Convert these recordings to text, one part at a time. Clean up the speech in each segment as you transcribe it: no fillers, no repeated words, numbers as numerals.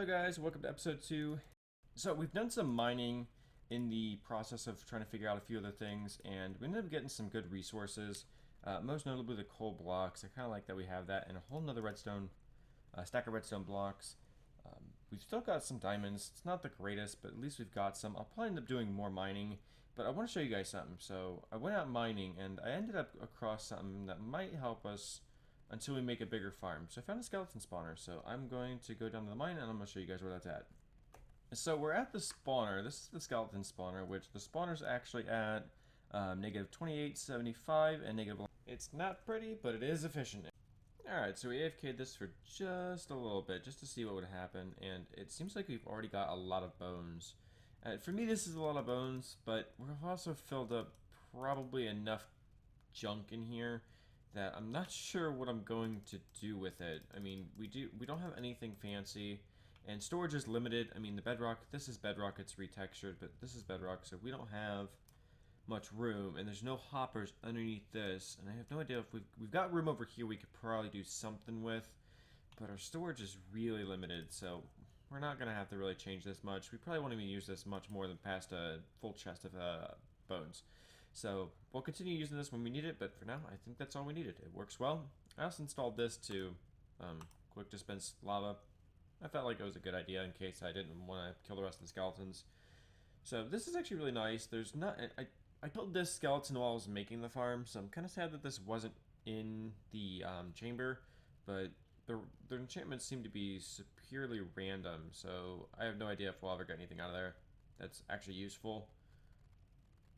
Hello guys, welcome to episode 2. So we've done some mining in the process of trying to figure out a few other things, and we ended up getting some good resources, most notably the coal blocks. I kind of like that we have that, and a whole nother redstone, stack of redstone blocks. We've still got some diamonds. It's not the greatest, but at least we've got some. I'll probably end up doing more mining, but I want to show you guys something. So I went out mining, and I ended up across something that might help us until we make a bigger farm. So I found a skeleton spawner, so I'm going to go down to the mine and I'm going to show you guys where that's at. So we're at the spawner. This is the skeleton spawner, which the spawner's actually at negative 2875 and negative. It's not pretty, but it is efficient. Alright, so we AFK'd this for just a little bit, just to see what would happen, and it seems like we've already got a lot of bones. For me, this is a lot of bones, but we've also filled up probably enough junk in here that I'm not sure what I'm going to do with it. I mean, we don't have anything fancy, and storage is limited. I mean, the bedrock, this is bedrock, it's retextured, but this is bedrock, so we don't have much room, and there's no hoppers underneath this, and I have no idea if we've got room over here we could probably do something with, but our storage is really limited, so we're not going to have to really change this much. We probably won't even use this much more than past a full chest of bones. So we'll continue using this when we need it, but for now, I think that's all we needed. It works well. I also installed this to quick dispense lava. I felt like it was a good idea in case I didn't want to kill the rest of the skeletons. So this is actually really nice. There's not... I built this skeleton while I was making the farm, so I'm kind of sad that this wasn't in the chamber, but the enchantments seem to be purely random, so I have no idea if we'll ever get anything out of there that's actually useful.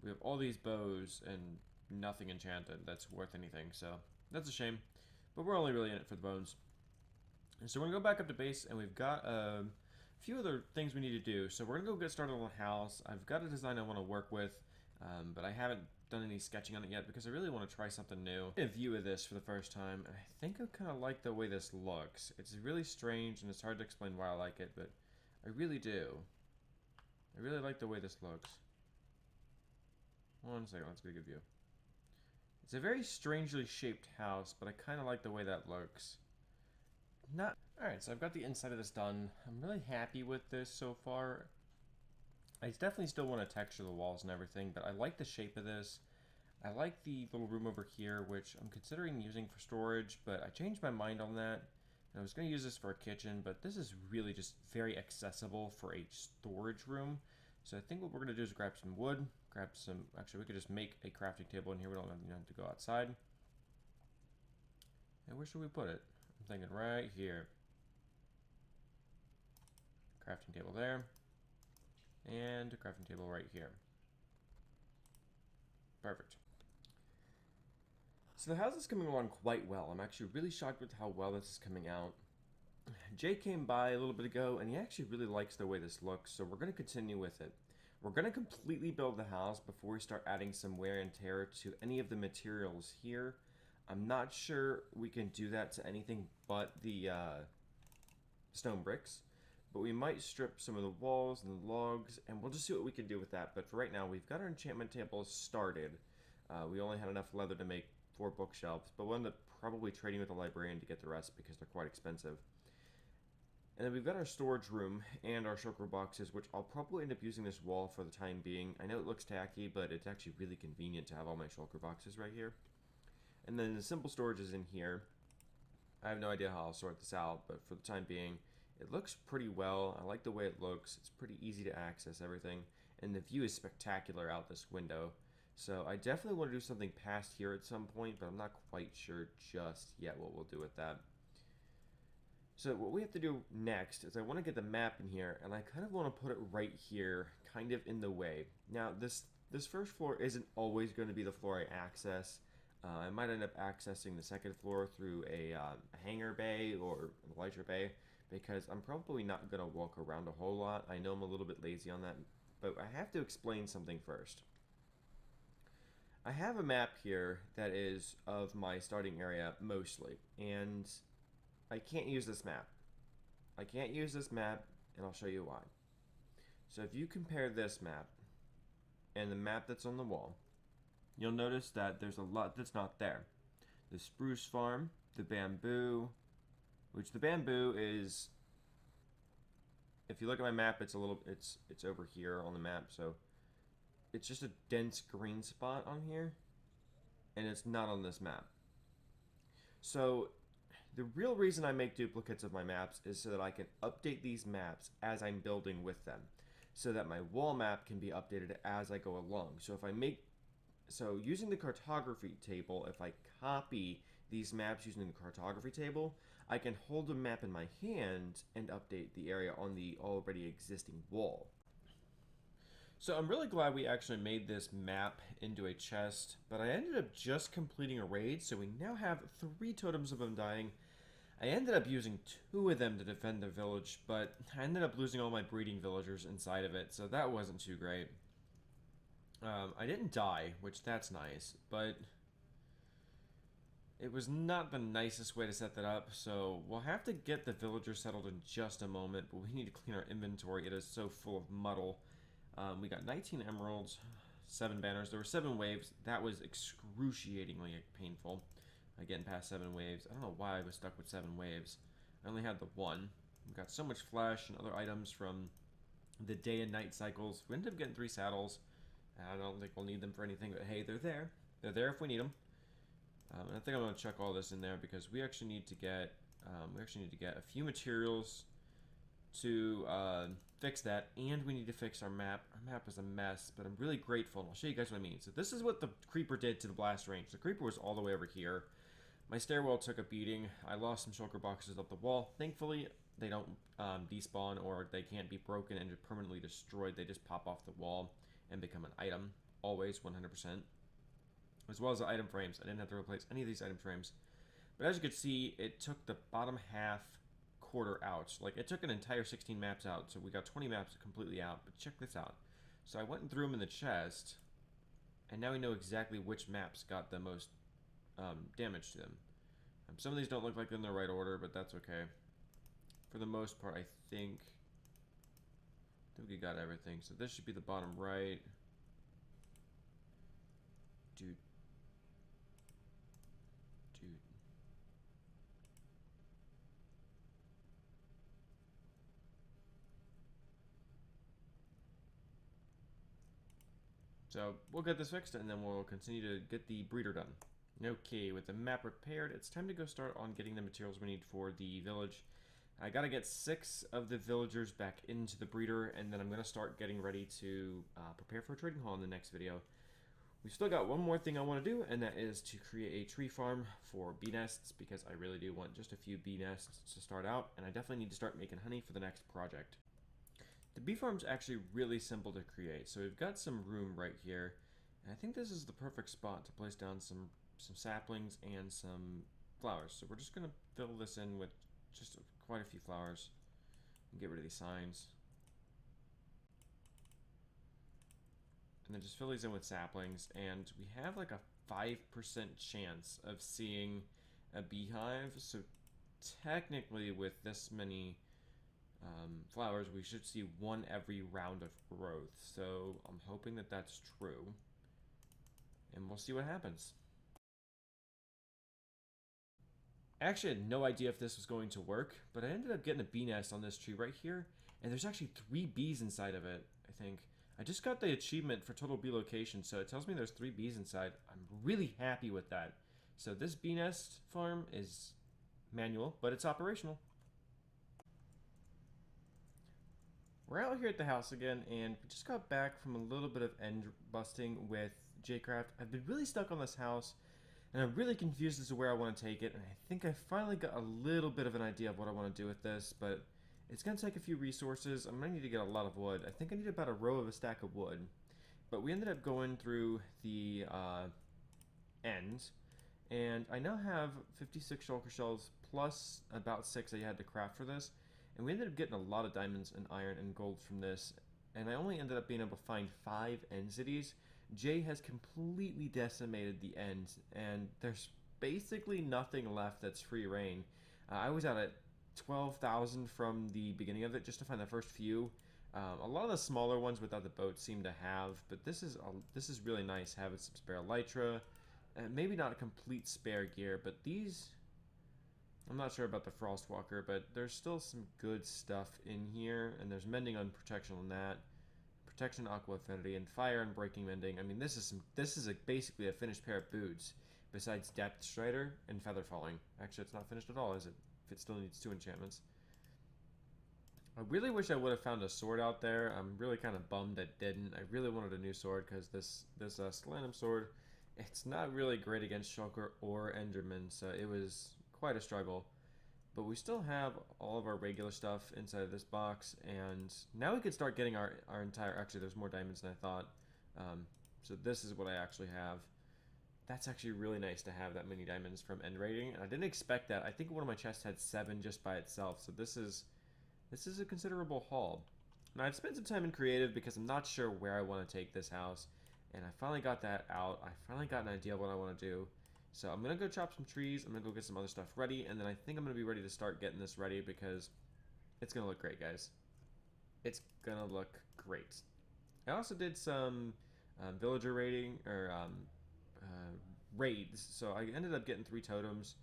We have all these bows and nothing enchanted that's worth anything, so that's a shame. But we're only really in it for the bones. And so we're going to go back up to base, and we've got a few other things we need to do. So we're going to go get started on the house. I've got a design I want to work with, but I haven't done any sketching on it yet because I really want to try something new. A view of this for the first time, and I think I kind of like the way this looks. It's really strange, and it's hard to explain why I like it, but I really do. I really like the way this looks. One second, let's get a good view. It's a very strangely shaped house, but I kind of like the way that looks. Alright, so I've got the inside of this done. I'm really happy with this so far. I definitely still want to texture the walls and everything, but I like the shape of this. I like the little room over here, which I'm considering using for storage, but I changed my mind on that. And I was going to use this for a kitchen, but this is really just very accessible for a storage room. So I think what we're going to do is grab some wood, grab some... Actually, we could just make a crafting table in here. We don't have to go outside. And where should we put it? I'm thinking right here. Crafting table there. And a crafting table right here. Perfect. So the house is coming along quite well. I'm actually really shocked with how well this is coming out. Jay came by a little bit ago, and he actually really likes the way this looks, so we're going to continue with it. We're going to completely build the house before we start adding some wear and tear to any of the materials here. I'm not sure we can do that to anything but the stone bricks, but we might strip some of the walls and the logs, and we'll just see what we can do with that. But for right now, we've got our enchantment table started. We only had enough leather to make 4 bookshelves, but we'll end up probably trading with the librarian to get the rest because they're quite expensive. And then we've got our storage room and our shulker boxes, which I'll probably end up using this wall for the time being. I know it looks tacky, but it's actually really convenient to have all my shulker boxes right here. And then the simple storage is in here. I have no idea how I'll sort this out, but for the time being, it looks pretty well. I like the way it looks. It's pretty easy to access everything. And the view is spectacular out this window. So I definitely want to do something past here at some point, but I'm not quite sure just yet what we'll do with that. So what we have to do next is I want to get the map in here, and I kind of want to put it right here, kind of in the way. Now, this first floor isn't always going to be the floor I access. I might end up accessing the second floor through a hangar bay or an elytra bay, because I'm probably not going to walk around a whole lot. I know I'm a little bit lazy on that, but I have to explain something first. I have a map here that is of my starting area mostly, and I can't use this map. I can't use this map, and I'll show you why. So if you compare this map and the map that's on the wall, you'll notice that there's a lot that's not there. The spruce farm, the bamboo, which the bamboo is If you look at my map, it's over here on the map, so it's just a dense green spot on here, and it's not on this map. So the real reason I make duplicates of my maps is so that I can update these maps as I'm building with them, so that my wall map can be updated as I go along. So using the cartography table, if I copy these maps using the cartography table, I can hold a map in my hand and update the area on the already existing wall. So I'm really glad we actually made this map into a chest, but I ended up just completing a raid, so we now have 3 totems of undying. I ended up using 2 of them to defend the village, but I ended up losing all my breeding villagers inside of it, so that wasn't too great. I didn't die, which that's nice, but it was not the nicest way to set that up, so we'll have to get the villagers settled in just a moment, but we need to clean our inventory. It is so full of muddle. We got 19 emeralds, 7 banners. There were 7 waves. That was excruciatingly painful. Getting past 7 waves. I don't know why I was stuck with 7 waves. I only had the 1. We got so much flesh and other items from the day and night cycles. We ended up getting 3 saddles. I don't think we'll need them for anything, but hey, they're there. They're there if we need them. And I think I'm going to chuck all this in there because we actually need to get a few materials to fix that, and we need to fix our map. Our map is a mess, but I'm really grateful, and I'll show you guys what I mean. So this is what the creeper did to the blast range. The creeper was all the way over here. My stairwell took a beating. I lost some shulker boxes up the wall. Thankfully, they don't despawn, or they can't be broken and permanently destroyed. They just pop off the wall and become an item. Always 100%. As well as the item frames. I didn't have to replace any of these item frames. But as you can see, it took the bottom half quarter out. Like, it took an entire 16 maps out, so we got 20 maps completely out. But check this out. So I went and threw them in the chest, and now we know exactly which maps got the most damage to them. Some of these don't look like they're in the right order, but that's okay. For the most part, I think we got everything. So this should be the bottom right. Dude. So we'll get this fixed, and then we'll continue to get the breeder done. Okay, with the map repaired, it's time to go start on getting the materials we need for the village. I gotta get 6 of the villagers back into the breeder, and then I'm gonna start getting ready to prepare for a trading hall in the next video. We've still got one more thing I want to do, and that is to create a tree farm for bee nests, because I really do want just a few bee nests to start out, and I definitely need to start making honey for the next project. The bee farm's actually really simple to create, so we've got some room right here, and I think this is the perfect spot to place down some saplings and some flowers. So we're just going to fill this in with just quite a few flowers and get rid of these signs. And then just fill these in with saplings, and we have like a 5% chance of seeing a beehive, so technically with this many flowers, we should see 1 every round of growth. So I'm hoping that that's true, and we'll see what happens. I actually had no idea if this was going to work, but I ended up getting a bee nest on this tree right here, and there's actually 3 bees inside of it, I think. I just got the achievement for total bee location, so it tells me there's 3 bees inside. I'm really happy with that. So this bee nest farm is manual, but it's operational. We're out here at the house again, and we just got back from a little bit of end busting with jCraft. I've been really stuck on this house, and I'm really confused as to where I want to take it, and I think I finally got a little bit of an idea of what I want to do with this, but it's going to take a few resources. I'm going to need to get a lot of wood. I think I need about a row of a stack of wood, but we ended up going through the end, and I now have 56 shulker shells plus about 6 I had to craft for this. And we ended up getting a lot of diamonds and iron and gold from this. And I only ended up being able to find 5 end cities. Jay has completely decimated the end. And there's basically nothing left that's free reign. I was out at 12,000 from the beginning of it just to find the first few. A lot of the smaller ones without the boat seem to have. But this is really nice, having some spare elytra. Maybe not a complete spare gear, but these I'm not sure about the Frostwalker, but there's still some good stuff in here, and there's mending on protection on that, protection, aqua affinity, and fire and breaking mending. I mean, this is basically a finished pair of boots, besides depth strider and feather falling. Actually, it's not finished at all, is it? If it still needs 2 enchantments. I really wish I would have found a sword out there. I'm really kind of bummed I didn't. I really wanted a new sword because this Solanum sword, it's not really great against Shulker or Enderman, so it was quite a struggle. But we still have all of our regular stuff inside of this box, and now we can start getting our entire... Actually, there's more diamonds than I thought. So this is what I actually have. That's actually really nice to have that many diamonds from end raiding, and I didn't expect that. I think one of my chests had 7 just by itself, so this is a considerable haul. Now, I've spent some time in creative because I'm not sure where I want to take this house, and I finally got that out. I finally got an idea of what I want to do. So I'm going to go chop some trees, I'm going to go get some other stuff ready, and then I think I'm going to be ready to start getting this ready because it's going to look great, guys. It's going to look great. I also did some villager raiding, or raids, so I ended up getting 3 totems.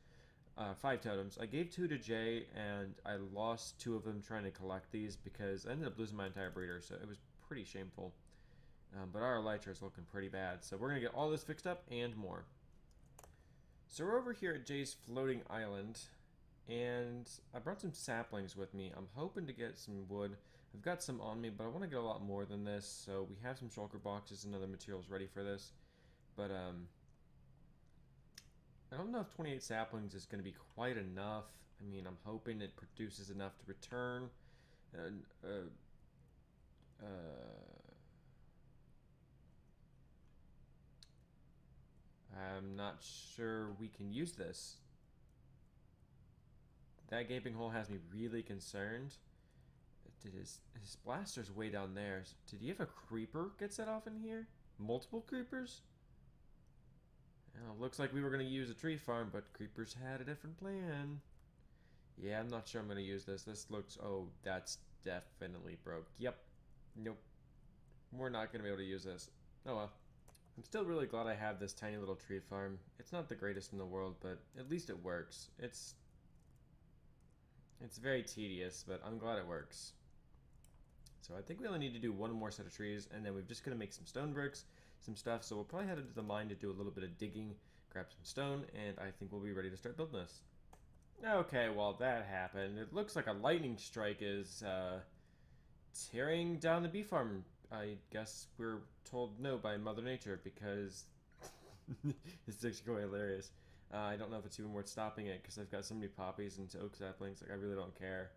5 totems. I gave 2 to Jay, and I lost 2 of them trying to collect these because I ended up losing my entire breeder, so it was pretty shameful. But our elytra is looking pretty bad, so we're going to get all this fixed up and more. So we're over here at Jay's floating island, and I brought some saplings with me. I'm hoping to get some wood. I've got some on me, but I want to get a lot more than this, so we have some shulker boxes and other materials ready for this. But, I don't know if 28 saplings is going to be quite enough. I mean, I'm hoping it produces enough to return. I'm not sure we can use this. That gaping hole has me really concerned. His blaster's way down there. Did he have a creeper get set off in here? Multiple creepers? Well, looks like we were going to use a tree farm, but creepers had a different plan. Yeah, I'm not sure I'm going to use this. This looks... Oh, that's definitely broke. Yep. Nope. We're not going to be able to use this. Oh well. I'm still really glad I have this tiny little tree farm. It's not the greatest in the world, but at least it works. It's very tedious, but I'm glad it works. So I think we only need to do 1 more set of trees, and then we're just going to make some stone bricks, some stuff. So we'll probably head into the mine to do a little bit of digging, grab some stone, and I think we'll be ready to start building this. Okay, well that happened. It looks like a lightning strike is tearing down the bee farm. I guess we're told no by Mother Nature because it's actually quite hilarious. I don't know if it's even worth stopping it because I've got so many poppies and oak saplings. Like, I really don't care.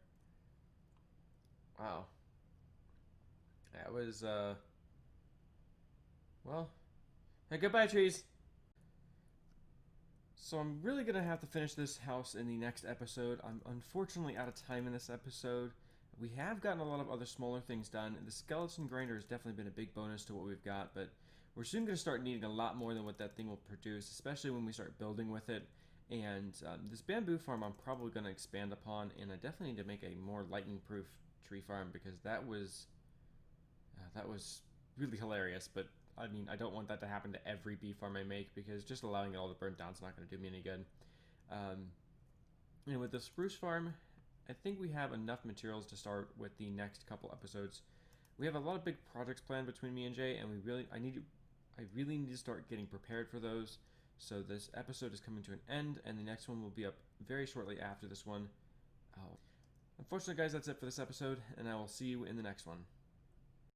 Wow. That was, well, hey, goodbye, trees. So I'm really going to have to finish this house in the next episode. I'm unfortunately out of time in this episode. We have gotten a lot of other smaller things done. The skeleton grinder has definitely been a big bonus to what we've got, but we're soon going to start needing a lot more than what that thing will produce, especially when we start building with it. And this bamboo farm I'm probably going to expand upon, and I definitely need to make a more lightning-proof tree farm because that was really hilarious. But I mean, I don't want that to happen to every bee farm I make because just allowing it all to burn down is not going to do me any good. And with the spruce farm, I think we have enough materials to start with the next couple episodes. We have a lot of big projects planned between me and Jay, and I really need to start getting prepared for those. So this episode is coming to an end, and the next one will be up very shortly after this one. Unfortunately, guys, that's it for this episode, and I will see you in the next one.